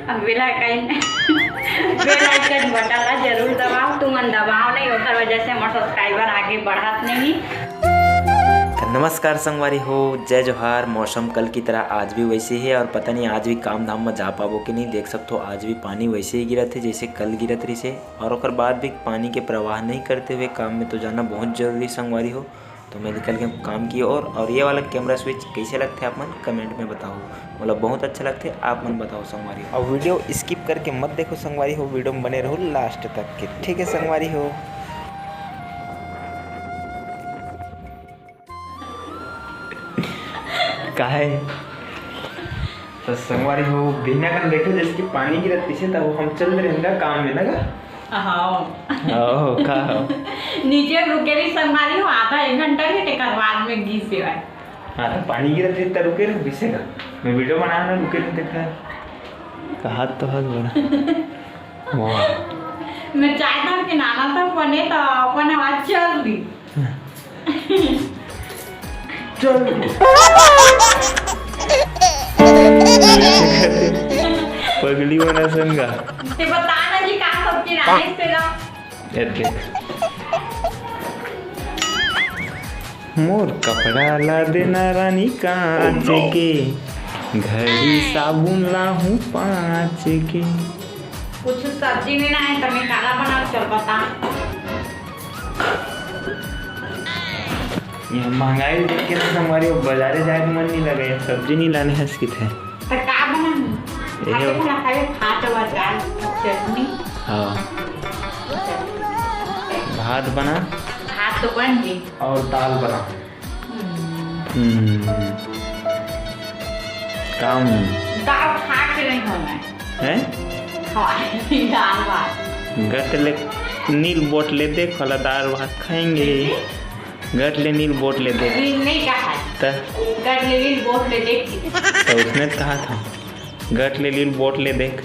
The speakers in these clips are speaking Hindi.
बेल आइकन बटन जरूर दबाओ। तुमन दबाओ नहीं ओकर वजह से हमारे सब्सक्राइबर आगे बढ़त नहीं। नमस्कार संगवारी हो, जय जोहार। मौसम कल की तरह आज भी वैसे ही है और पता नहीं आज भी काम धाम में जा पाबो कि नहीं। देख सकते हो आज भी पानी वैसे ही गिरत है जैसे कल गिरत रही से, और ओकर बाद भी पानी के प्रवाह नहीं करते हुए काम में तो जाना बहुत जरूरी संगवारी हो। तो मैं निकल के काम किया। और ये वाला कैमरा स्विच कैसे लगते हैं आप मन कमेंट में बताओ, मतलब बहुत अच्छा लगते है आप मन बताओ संगवारी हो। और वीडियो स्किप करके मत देखो संगवारी हो, वीडियो में बने रहो लास्ट तक के, ठीक है संगवारी हो। का है तो संगवारी हो बिना कर देखो जैसे कि पानी गिरत पीछे तब हम चल रहे हैं काम में ना का नीचे रुके रही संगवारी हो, आधा 1 घंटा के टेकर बाद में घिसे है। हाँ तो पानी गिरत है तब रुके रहे घिसे का मैं वीडियो बनाया ना रुके नहीं देखा कहा तो हाथ बड़ा वाह मैं चाय था कि नाना था बने तो अपन आवाज चल रही चल पगली बना संगा ते बता ना जी का सब्जी राइस तेरा देख मोर कपड़ा ला देना रानी कांच के, घड़ी साबुन लाहूं 5 के। कुछ सब्जी नहीं ना है तो मैं काला बना चल बता। ये महंगाई देख के तो हमारे बाजारे जाए मन नहीं लगे, सब्जी नहीं लाने हंसकी थे तो का बना खाते ना खाए भात और दाल चटनी। हाँ भात बना, भात तो बन गई और दाल बना। काम दाल खा के नहीं होना है दाल भात गट ले नील बोट ले देख वाला दाल भात खाएंगे। गट ले नील बोट ले देख नहीं कहा गट ले नील बोट ले देख तो उसने कहा था गट ले नील बोट ले देख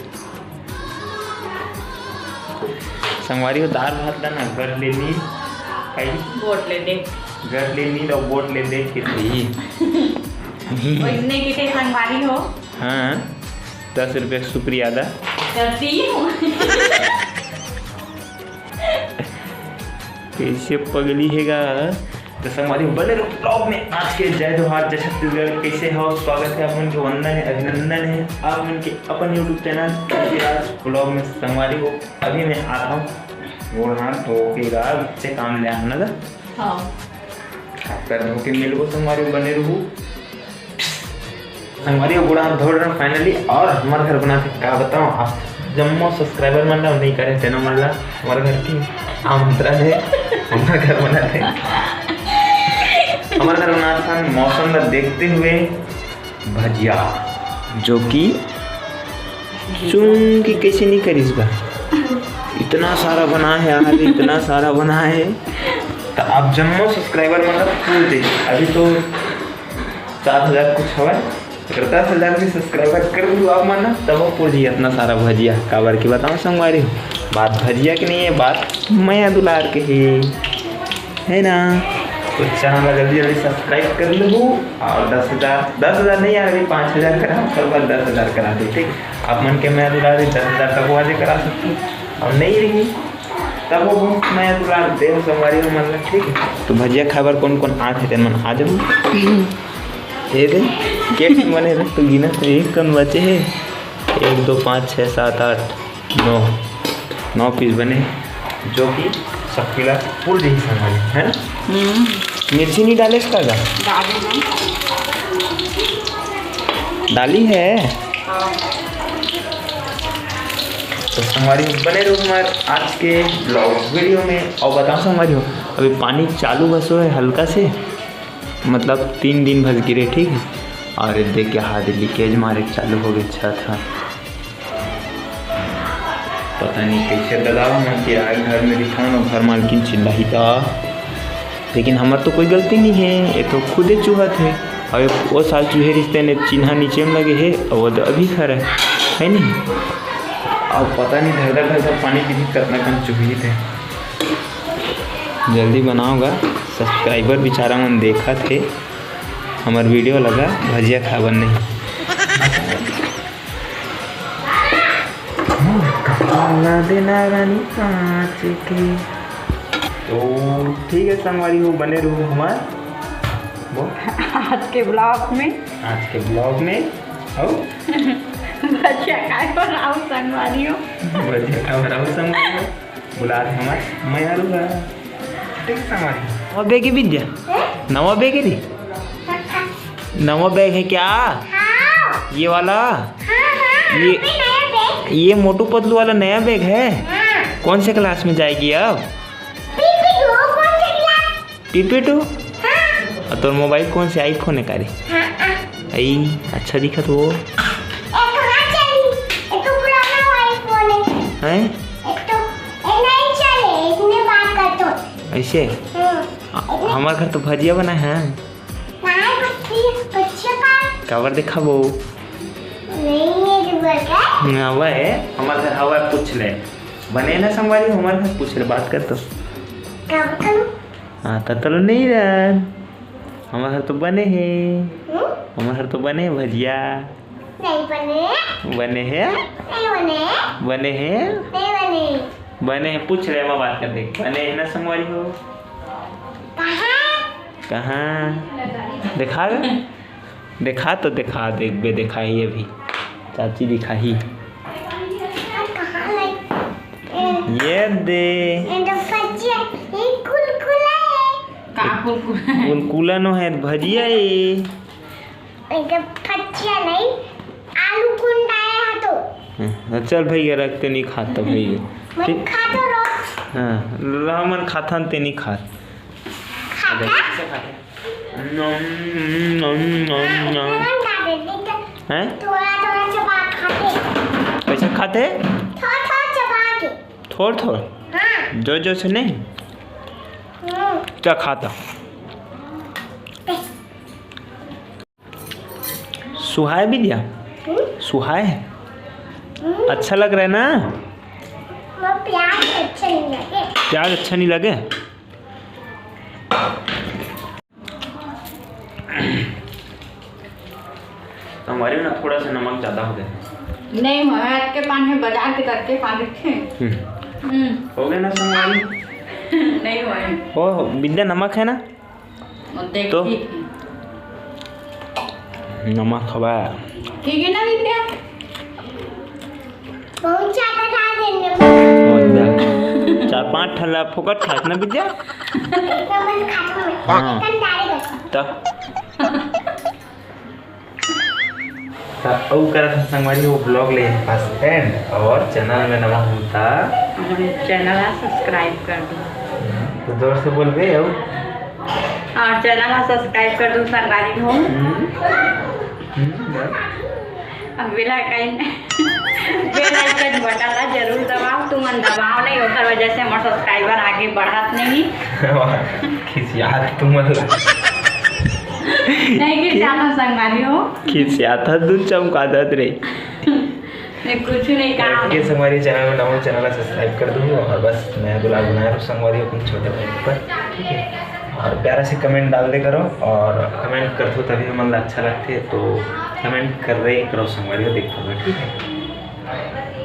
संगवारी हो दाल भात ना गट ले नील बोट ले देख गट ले नील और बोट ले देख के थी इतने कितने संगवारी हो। हाँ 10 रुपये शुक्रिया अदा करती हूँ कैसे पगली हैगा। तो संगवारी बने रहो ब्लॉग में। आज के जय जोहार जय छत्तीसगढ़ कैसे हो, स्वागत है आप मन के, वंदन है, अभिनंदन है आप मन के अपन यूट्यूब चैनल आज ब्लॉग में। संगवारी हो अभी मैं आता हूँ गोड़ हाथ धो के से काम ले आना था। हाँ पैर धो के मिल गो संगवारी बने रहो। संगवारी गोड़ हाथ धो रहा फाइनली। और हमारे घर बना थे क्या बताऊँ आप जम्मो सब्सक्राइबर मन नहीं करे थे ना मन हमारे घर की आमंत्रण है। हमारा घर बना थे हमारा घर बना था मौसम में देखते हुए भजिया, जो कि चुन की कैसे नहीं करी इस बार इतना सारा बना है यार, इतना सारा बना है। तो आप जम्मो सब्सक्राइबर मतलब फूल थे अभी तो 7000 कुछ हवा 10,000 भी सब्सक्राइबर कर दूँ आप माना तब वो पूरी इतना सारा भजिया काबर की बताऊँ संगवारी हो। बात भजिया की नहीं है, बात मैं दुलार के है ना। तो चैनल जल्दी जल्दी सब्सक्राइब कर लो और 10,000 नहीं यार अभी 5,000 करा कल बार 10,000 करा दे ठीक। आप मन के मैं दुलार 10,000 तक वाजे करा सकती और नहीं रही तब वो मैं दुलार दे संगवारी हो मतलब ठीक है। तो भजिया खाबर कौन कौन आते थे मन आ जाओ ठीक है। केट बने रहे तो गिना तो एक कौन बचे है 1 2 5 6 7 8 9 पीस बने, जो कि सब किला फुल रही संभाली है ना। मिर्ची नहीं डाले इसका डाली है। तो हमारी बने रहो हमारे आज के ब्लॉग वीडियो में। और बताओ हमारी हो अभी पानी चालू बसो है हल्का से, मतलब 3 दिन भस गिरे ठीक है। और देख के हाथ लीकेज मारे चालू हो गए छत था पता नहीं कैसे दलावा मन के आए घर में दिखान और घर मालकिन चिल्लाई था, लेकिन हमार तो कोई गलती नहीं है, ये तो खुद ही चूहा थे। और वो साल चूहे रिश्ते ने चिन्हा नीचे में लगे है और वो अभी खड़ा है नहीं। अब पता नहीं धर पानी पी कितना कम चूहे थे। जल्दी बनाओगा सब्सक्राइबर बेचारा मन देखा थे हमार वीडियो लगा भजिया खाबर नहीं ला देना रानी कांच के। तो ठीक है संगवारी हो, बने रहो हमारे आज के ब्लॉग में आओ बच्चा काय बनाओ संगवारियों, बढ़िया खा बनाओ संगवारी, बुला रहे हमारे मैं आऊँगा। ठीक संगवारी, नवा बैग है विद्या, नवा बैग है रे, नवा बैग है क्या? ये वाला, ये मोटू पतलू वाला नया बैग है। कौन से क्लास में जाएगी अब? PP2। और तो मोबाइल कौन से आईफोन है का रे? आई अच्छा दिखा तो वो है ऐसे। हमारे घर तो भजिया बना है, कवर देखा वो हवा है हमारे घर, हवा पूछ ले बने ना संगवारी, हमारे घर पूछ ले बात कर तो हाँ तो नहीं रहा, हमारे घर तो बने हैं, हमारे घर तो बने हैं भजिया, नहीं बने हैं बने हैं पूछ रहे मैं बात कर दे, बने हैं ना संगवारी हो? कहाँ देखा तो देखा देख बे, देखा ही अभी चाची दिखा ही ये दे कुलकुला नो है भजिया ये आलू तो चल भैया रखते नहीं खाता भैया ठीक, हाँ मन खाता ते नहीं खा हैं कैसे खाते? थोड़ जो से नहीं क्या खाता? सुहाय भी दिया, सुहाय अच्छा लग रहा है ना? प्याज अच्छा नहीं लगे? हमारे ना थोड़ा सा नमक ज़्यादा हो गया। नहीं महक के पानी में बाजार के तरके पानी थे। हो गया ना संगवारी? नहीं हुआ। ओ विद्या नमक है ना? तो नमक हवा ठीक है ना विद्या? बहुत ज्यादा खा देंगे। 4-5 ठल्ला फोकट खात ना विद्या? हाँ। तो करा था संगवारी वो ब्लॉग ले पास एंड, और चैनल में नवा होता चैनल सब्सक्राइब कर दो, तो जोर से बोल बे और चैनल सब्सक्राइब कर दो संगवारी हो। बेल आइकन बटन जरूर दबाओ, तुम दबाओ नहीं होकर वजह से हमारे सब्सक्राइबर आगे बढ़त नहीं। खिसियात तुम नहीं कि जाना संगवारी हो, खिसियात दूध चमकादत रे नहीं कुछ नहीं कहा के संगवारी चैनल में नवा चैनल सब्सक्राइब कर दूँ, और बस मैं ब्लॉग बना रहा हूँ संगवारी अपने छोटे भाई पर, ठीक है? और प्यारा से कमेंट डाल दे करो, और कमेंट कर दो तभी मन अच्छा लगते है, तो कमेंट कर रहे करो संगवारी को, देखो ठीक है?